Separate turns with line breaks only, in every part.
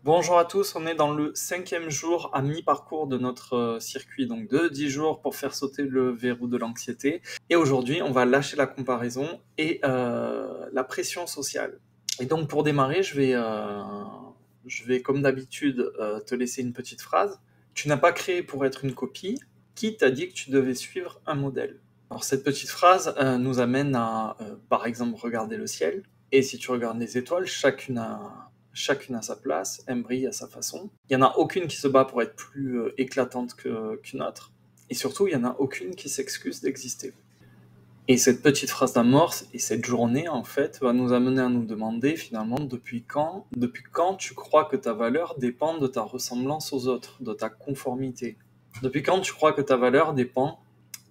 Bonjour à tous, on est dans le 5e jour à mi-parcours de notre circuit, donc de 10 jours pour faire sauter le verrou de l'anxiété. Et aujourd'hui, on va lâcher la comparaison et la pression sociale. Et donc pour démarrer, je vais comme d'habitude te laisser une petite phrase. Tu n'as pas créé pour être une copie. Qui t'a dit que tu devais suivre un modèle? Alors cette petite phrase nous amène à, par exemple, regarder le ciel. Et si tu regardes les étoiles, chacune a sa place, elle brille à sa façon. Il n'y en a aucune qui se bat pour être plus éclatante qu'une autre. Et surtout, il n'y en a aucune qui s'excuse d'exister. Et cette petite phrase d'amorce et cette journée, en fait, va nous amener à nous demander finalement depuis quand tu crois que ta valeur dépend de ta ressemblance aux autres, de ta conformité. Depuis quand tu crois que ta valeur dépend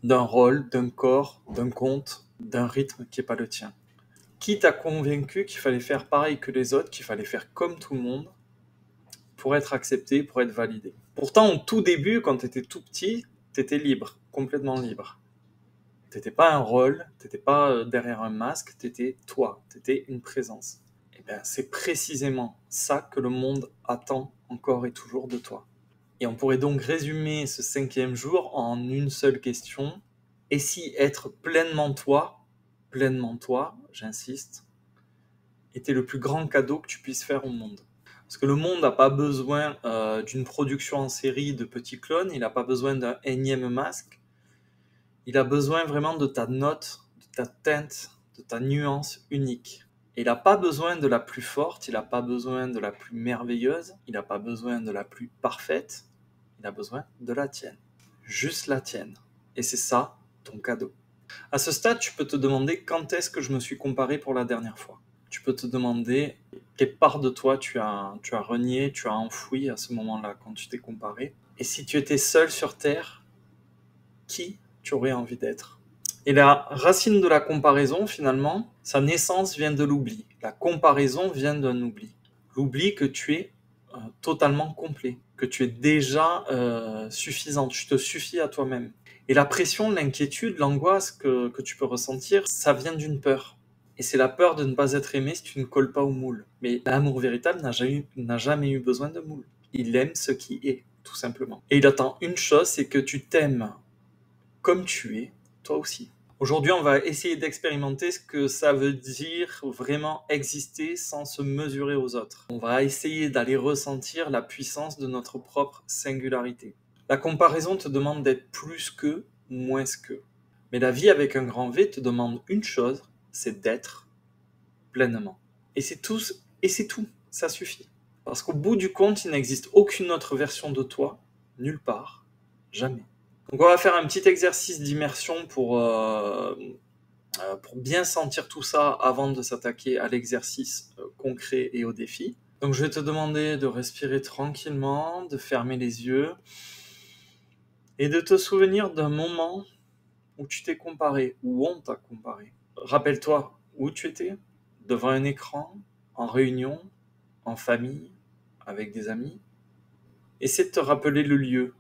d'un rôle, d'un corps, d'un compte, d'un rythme qui n'est pas le tien. Qui t'a convaincu qu'il fallait faire pareil que les autres, qu'il fallait faire comme tout le monde pour être accepté, pour être validé? Pourtant, au tout début, quand tu étais tout petit, tu étais libre, complètement libre. T'étais pas un rôle, t'étais pas derrière un masque, t'étais toi, t'étais une présence. Et bien, c'est précisément ça que le monde attend encore et toujours de toi. Et on pourrait donc résumer ce 5e jour en une seule question. Et si être pleinement toi, j'insiste, était le plus grand cadeau que tu puisses faire au monde? Parce que le monde n'a pas besoin d'une production en série de petits clones, il n'a pas besoin d'un énième masque, il a besoin vraiment de ta note, de ta teinte, de ta nuance unique. Et il n'a pas besoin de la plus forte, il n'a pas besoin de la plus merveilleuse, il n'a pas besoin de la plus parfaite, il a besoin de la tienne. Juste la tienne. Et c'est ça, ton cadeau. À ce stade, tu peux te demander quand est-ce que je me suis comparé pour la dernière fois. Tu peux te demander quelle part de toi tu as renié, tu as enfoui à ce moment-là quand tu t'es comparé. Et si tu étais seul sur Terre, qui tu aurais envie d'être? Et la racine de la comparaison, finalement, sa naissance vient de l'oubli. La comparaison vient d'un oubli. L'oubli que tu es totalement complet, que tu es déjà suffisant, tu te suffis à toi-même. Et la pression, l'inquiétude, l'angoisse que tu peux ressentir, ça vient d'une peur. Et c'est la peur de ne pas être aimé si tu ne colles pas au moule. Mais l'amour véritable n'a jamais eu besoin de moule. Il aime ce qui est, tout simplement. Et il attend une chose, c'est que tu t'aimes comme tu es, toi aussi. Aujourd'hui, on va essayer d'expérimenter ce que ça veut dire vraiment exister sans se mesurer aux autres. On va essayer d'aller ressentir la puissance de notre propre singularité. La comparaison te demande d'être plus que, moins que. Mais la vie avec un grand V te demande une chose, c'est d'être pleinement. Et c'est tout, ça suffit. Parce qu'au bout du compte, il n'existe aucune autre version de toi, nulle part, jamais. Donc on va faire un petit exercice d'immersion pour bien sentir tout ça avant de s'attaquer à l'exercice concret et au défi. Donc je vais te demander de respirer tranquillement, de fermer les yeux et de te souvenir d'un moment où tu t'es comparé, où on t'a comparé. Rappelle-toi où tu étais, devant un écran, en réunion, en famille, avec des amis. Essaie de te rappeler le lieu,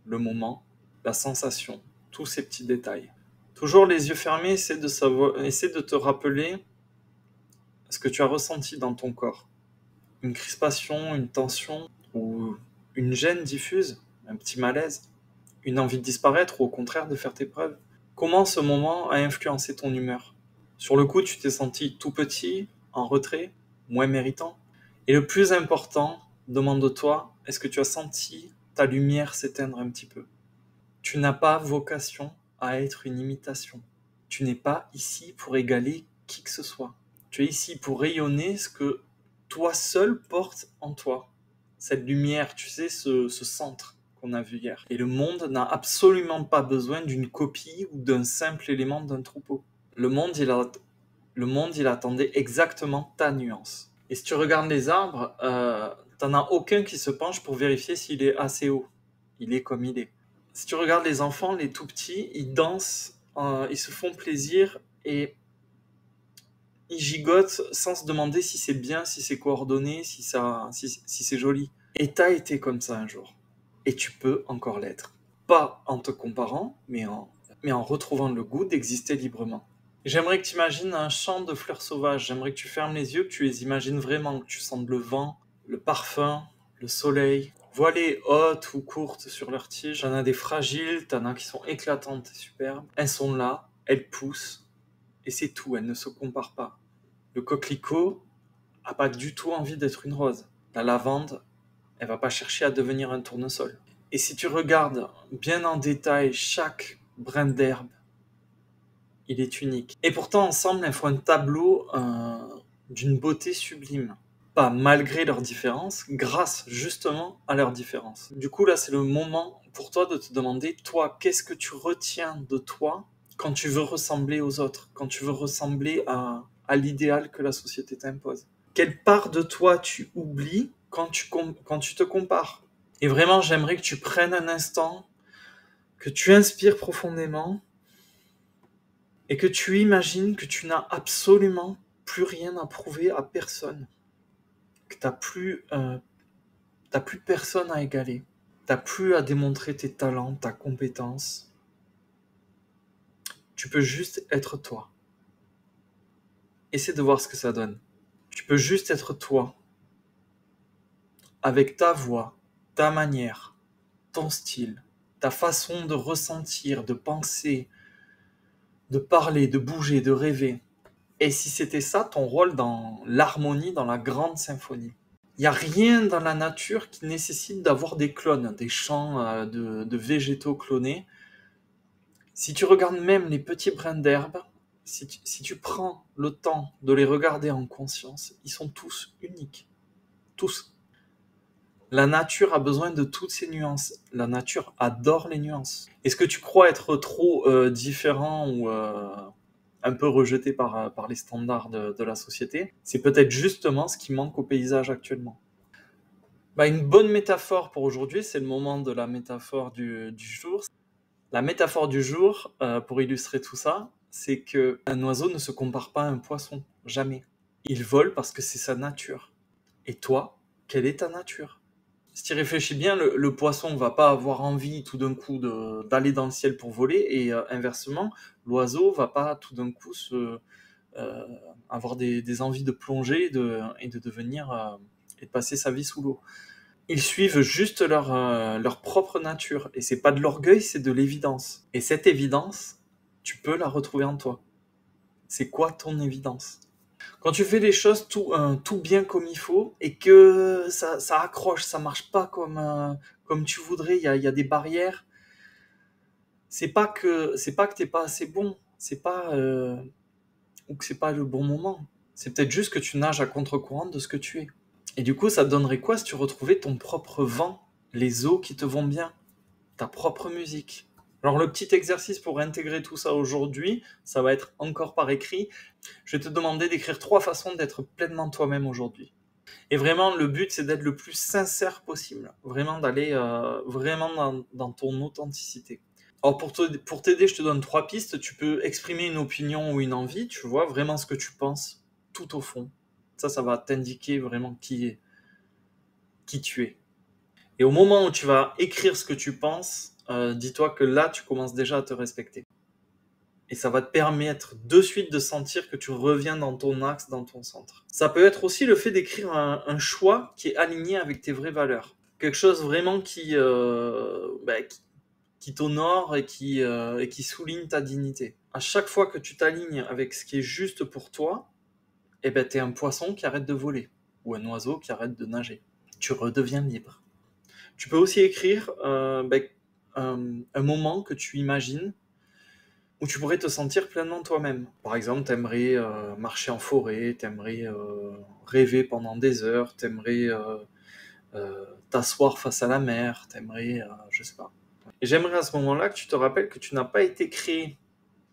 le moment, la sensation, tous ces petits détails. Toujours les yeux fermés, essaie de te rappeler ce que tu as ressenti dans ton corps. Une crispation, une tension, ou une gêne diffuse, un petit malaise, une envie de disparaître ou au contraire de faire tes preuves. Comment ce moment a influencé ton humeur? Sur le coup, tu t'es senti tout petit, en retrait, moins méritant? Et le plus important, demande-toi, est-ce que tu as senti ta lumière s'éteindre un petit peu? Tu n'as pas vocation à être une imitation. Tu n'es pas ici pour égaler qui que ce soit. Tu es ici pour rayonner ce que toi seul portes en toi. Cette lumière, tu sais, ce centre qu'on a vu hier. Et le monde n'a absolument pas besoin d'une copie ou d'un simple élément d'un troupeau. Le monde, il attendait exactement ta nuance. Et si tu regardes les arbres, t'en as aucun qui se penche pour vérifier s'il est assez haut. Il est comme il est. Si tu regardes les enfants, les tout petits, ils dansent, ils se font plaisir et ils gigotent sans se demander si c'est bien, si c'est coordonné, si c'est joli. Et t'as été comme ça un jour. Et tu peux encore l'être. Pas en te comparant, mais en retrouvant le goût d'exister librement. J'aimerais que tu imagines un champ de fleurs sauvages. J'aimerais que tu fermes les yeux, que tu les imagines vraiment, que tu sentes le vent le parfum, le soleil. Voilées hautes ou courtes sur leurs tiges. T'en as des fragiles, t'en as qui sont éclatantes et superbes. Elles sont là, elles poussent, et c'est tout, elles ne se comparent pas. Le coquelicot a pas du tout envie d'être une rose. La lavande, elle va pas chercher à devenir un tournesol. Et si tu regardes bien en détail chaque brin d'herbe, il est unique. Et pourtant, ensemble, elles font un tableau d'une beauté sublime. Pas malgré leurs différences, grâce justement à leurs différences. Du coup, là, c'est le moment pour toi de te demander, toi, qu'est-ce que tu retiens de toi quand tu veux ressembler aux autres, quand tu veux ressembler à l'idéal que la société t'impose. Quelle part de toi tu oublies quand tu te compares. Et vraiment, j'aimerais que tu prennes un instant, que tu inspires profondément et que tu imagines que tu n'as absolument plus rien à prouver à personne. Que tu n'as plus personne à égaler. Tu n'as plus à démontrer tes talents, ta compétence. Tu peux juste être toi. Essaie de voir ce que ça donne. Tu peux juste être toi. Avec ta voix, ta manière, ton style, ta façon de ressentir, de penser, de parler, de bouger, de rêver. Et si c'était ça ton rôle dans l'harmonie, dans la grande symphonie? Il n'y a rien dans la nature qui nécessite d'avoir des clones, des champs de végétaux clonés. Si tu regardes même les petits brins d'herbe, si tu prends le temps de les regarder en conscience, ils sont tous uniques. Tous. La nature a besoin de toutes ces nuances. La nature adore les nuances. Est-ce que tu crois être trop différent ou un peu rejeté par les standards de la société? C'est peut-être justement ce qui manque au paysage actuellement. Bah, une bonne métaphore pour aujourd'hui, c'est le moment de la métaphore du jour. La métaphore du jour, pour illustrer tout ça, c'est qu'un oiseau ne se compare pas à un poisson, jamais. Il vole parce que c'est sa nature. Et toi, quelle est ta nature? Si tu y réfléchis bien, le poisson va pas avoir envie tout d'un coup d'aller dans le ciel pour voler, et inversement, l'oiseau va pas tout d'un coup avoir des envies de plonger et de devenir et de passer sa vie sous l'eau. Ils suivent juste leur propre nature, et c'est pas de l'orgueil, c'est de l'évidence. Et cette évidence, tu peux la retrouver en toi. C'est quoi ton évidence? Quand tu fais les choses tout bien comme il faut et que ça accroche, ça marche pas comme tu voudrais, il y a des barrières, c'est pas que t'es pas assez bon, c'est pas ou que c'est pas le bon moment. C'est peut-être juste que tu nages à contre-courant de ce que tu es. Et du coup, ça te donnerait quoi si tu retrouvais ton propre vent, les eaux qui te vont bien, ta propre musique? Alors le petit exercice pour intégrer tout ça aujourd'hui, ça va être encore par écrit. Je vais te demander d'écrire 3 façons d'être pleinement toi-même aujourd'hui. Et vraiment, le but, c'est d'être le plus sincère possible. Vraiment d'aller vraiment dans ton authenticité. Alors pour t'aider, je te donne 3 pistes. Tu peux exprimer une opinion ou une envie, tu vois, vraiment ce que tu penses, tout au fond. Ça va t'indiquer vraiment qui tu es. Et au moment où tu vas écrire ce que tu penses, dis-toi que là, tu commences déjà à te respecter. Et ça va te permettre de suite de sentir que tu reviens dans ton axe, dans ton centre. Ça peut être aussi le fait d'écrire un choix qui est aligné avec tes vraies valeurs. Quelque chose vraiment qui t'honore et qui souligne ta dignité. À chaque fois que tu t'alignes avec ce qui est juste pour toi, eh ben, t'es un poisson qui arrête de voler, ou un oiseau qui arrête de nager. Tu redeviens libre. Tu peux aussi écrire un moment que tu imagines où tu pourrais te sentir pleinement toi-même. Par exemple, t'aimerais marcher en forêt, t'aimerais rêver pendant des heures, t'aimerais t'asseoir face à la mer, t'aimerais, je sais pas. Et j'aimerais à ce moment-là que tu te rappelles que tu n'as pas été créé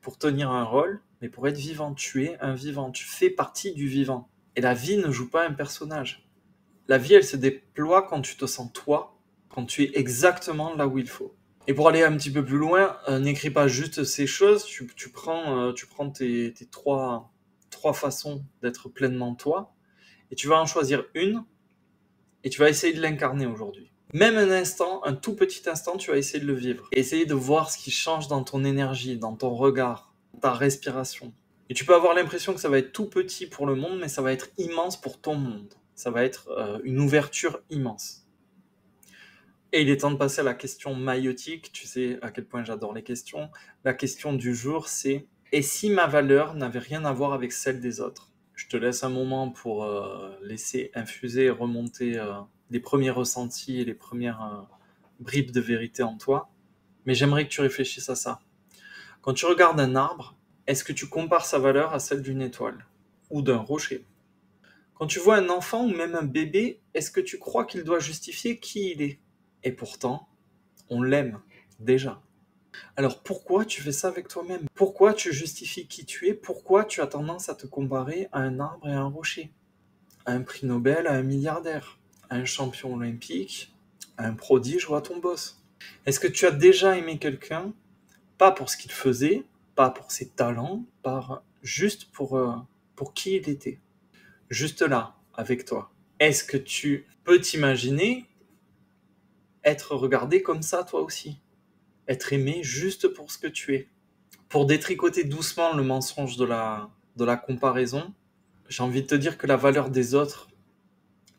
pour tenir un rôle, mais pour être vivant. Tu es un vivant, tu fais partie du vivant. Et la vie ne joue pas un personnage. La vie, elle se déploie quand tu te sens toi, quand tu es exactement là où il faut. Et pour aller un petit peu plus loin, n'écris pas juste ces choses, tu prends tes 3 façons d'être pleinement toi, et tu vas en choisir une, et tu vas essayer de l'incarner aujourd'hui. Même un instant, un tout petit instant, tu vas essayer de le vivre. Et essayer de voir ce qui change dans ton énergie, dans ton regard, dans ta respiration. Et tu peux avoir l'impression que ça va être tout petit pour le monde, mais ça va être immense pour ton monde. ça va être une ouverture immense. Et il est temps de passer à la question maïotique. Tu sais à quel point j'adore les questions. La question du jour, c'est: et si ma valeur n'avait rien à voir avec celle des autres? Je te laisse un moment pour laisser infuser et remonter les premiers ressentis et les premières bribes de vérité en toi. Mais j'aimerais que tu réfléchisses à ça. Quand tu regardes un arbre, est-ce que tu compares sa valeur à celle d'une étoile ou d'un rocher? Quand tu vois un enfant ou même un bébé, est-ce que tu crois qu'il doit justifier qui il est? Et pourtant, on l'aime déjà. Alors pourquoi tu fais ça avec toi-même? Pourquoi tu justifies qui tu es? Pourquoi tu as tendance à te comparer à un arbre et à un rocher? À un prix Nobel, à un milliardaire, à un champion olympique, à un prodige ou à ton boss? Est-ce que tu as déjà aimé quelqu'un, pas pour ce qu'il faisait, pas pour ses talents, juste pour qui il était? Juste là, avec toi. Est-ce que tu peux t'imaginer être regardé comme ça toi aussi? Être aimé juste pour ce que tu es? Pour détricoter doucement le mensonge de la comparaison, j'ai envie de te dire que la valeur des autres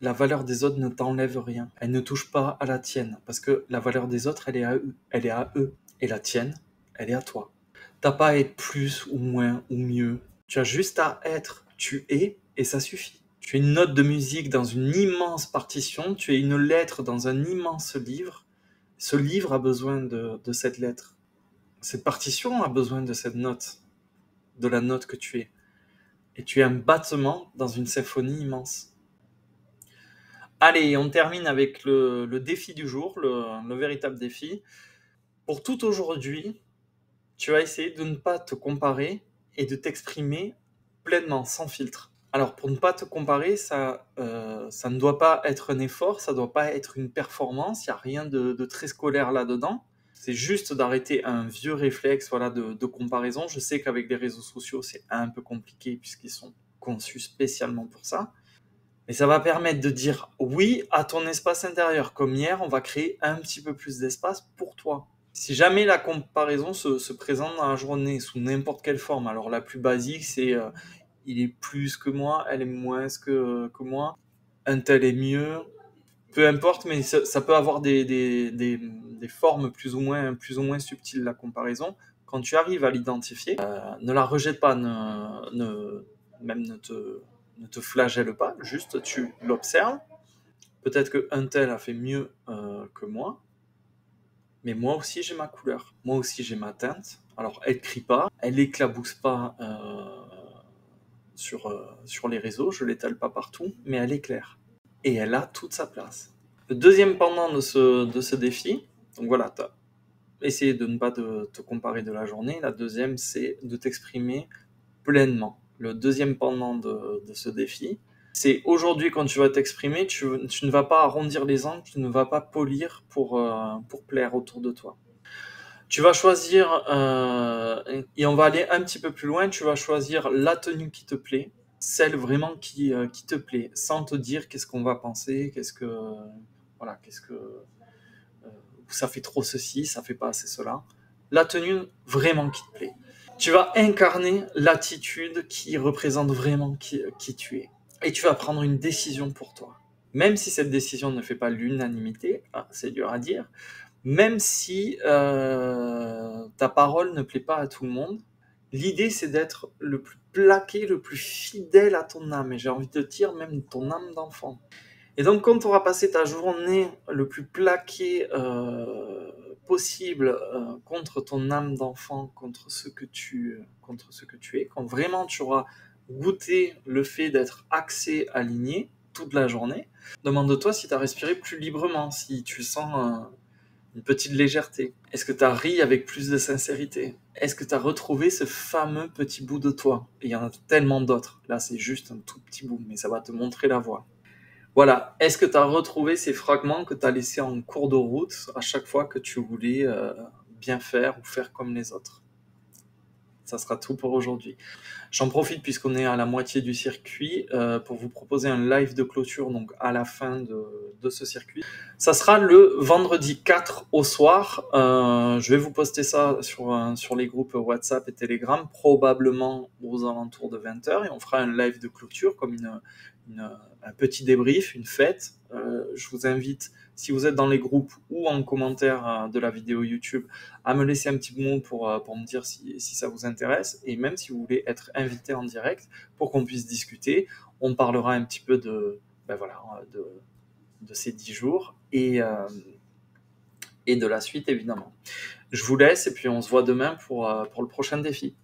ne t'enlève rien. Elle ne touche pas à la tienne, parce que la valeur des autres, elle est à eux. Elle est à eux. Et la tienne, elle est à toi. T'as pas à être plus ou moins ou mieux. Tu as juste à être. Tu es, et ça suffit. Tu es une note de musique dans une immense partition, tu es une lettre dans un immense livre. Ce livre a besoin de cette lettre. Cette partition a besoin de cette note, de la note que tu es. Et tu es un battement dans une symphonie immense. Allez, on termine avec le défi du jour, le véritable défi. Pour tout aujourd'hui, tu vas essayer de ne pas te comparer et de t'exprimer pleinement, sans filtre. Alors, pour ne pas te comparer, ça ne doit pas être un effort, ça ne doit pas être une performance, il n'y a rien de très scolaire là-dedans. C'est juste d'arrêter un vieux réflexe voilà, de comparaison. Je sais qu'avec les réseaux sociaux, c'est un peu compliqué puisqu'ils sont conçus spécialement pour ça. Mais ça va permettre de dire oui à ton espace intérieur. Comme hier, on va créer un petit peu plus d'espace pour toi. Si jamais la comparaison se présente dans la journée sous n'importe quelle forme, alors la plus basique, c'est il est plus que moi, elle est moins que moi, un tel est mieux, peu importe, mais ça peut avoir des formes plus ou moins subtiles, la comparaison. Quand tu arrives à l'identifier, ne la rejette pas, même ne te flagelle pas, juste tu l'observes. Peut-être qu'un tel a fait mieux que moi, mais moi aussi j'ai ma couleur, moi aussi j'ai ma teinte. Alors elle crie pas, elle éclabousse pas sur les réseaux, je l'étale pas partout, mais elle éclaire. Et elle a toute sa place. Le deuxième pendant de ce défi, donc voilà, tu as essayé de ne pas te comparer de la journée. La deuxième, c'est de t'exprimer pleinement. Le deuxième pendant de ce défi, c'est aujourd'hui quand tu vas t'exprimer, tu ne vas pas arrondir les angles, tu ne vas pas polir pour plaire autour de toi. Tu vas choisir, et on va aller un petit peu plus loin, tu vas choisir la tenue qui te plaît, celle vraiment qui te plaît, sans te dire qu'est-ce qu'on va penser, voilà, ça fait trop ceci, ça fait pas assez cela. La tenue vraiment qui te plaît. Tu vas incarner l'attitude qui représente vraiment qui tu es. Et tu vas prendre une décision pour toi. Même si cette décision ne fait pas l'unanimité, c'est dur à dire, même si ta parole ne plaît pas à tout le monde, l'idée c'est d'être le plus plaqué, le plus fidèle à ton âme. Et j'ai envie de te dire même ton âme d'enfant. Et donc quand tu auras passé ta journée le plus plaqué possible contre ton âme d'enfant, contre ce que tu es, quand vraiment tu auras goûté le fait d'être axé, aligné toute la journée, demande-toi si tu as respiré plus librement, si tu sens une petite légèreté. Est-ce que tu as ri avec plus de sincérité? Est-ce que tu as retrouvé ce fameux petit bout de toi? Et il y en a tellement d'autres. Là, c'est juste un tout petit bout, mais ça va te montrer la voie. Voilà. Est-ce que tu as retrouvé ces fragments que tu as laissés en cours de route à chaque fois que tu voulais bien faire ou faire comme les autres? Ça sera tout pour aujourd'hui. J'en profite puisqu'on est à la moitié du circuit pour vous proposer un live de clôture donc à la fin de ce circuit. Ça sera le vendredi 4 au soir. Je vais vous poster ça sur les groupes WhatsApp et Telegram, probablement aux alentours de 20h, et on fera un live de clôture comme une un petit débrief, une fête. Je vous invite, si vous êtes dans les groupes ou en commentaire de la vidéo YouTube, à me laisser un petit mot pour me dire si ça vous intéresse, et même si vous voulez être invité en direct pour qu'on puisse discuter. On parlera un petit peu ben voilà, de ces 10 jours et de la suite, évidemment. Je vous laisse et puis on se voit demain pour le prochain défi.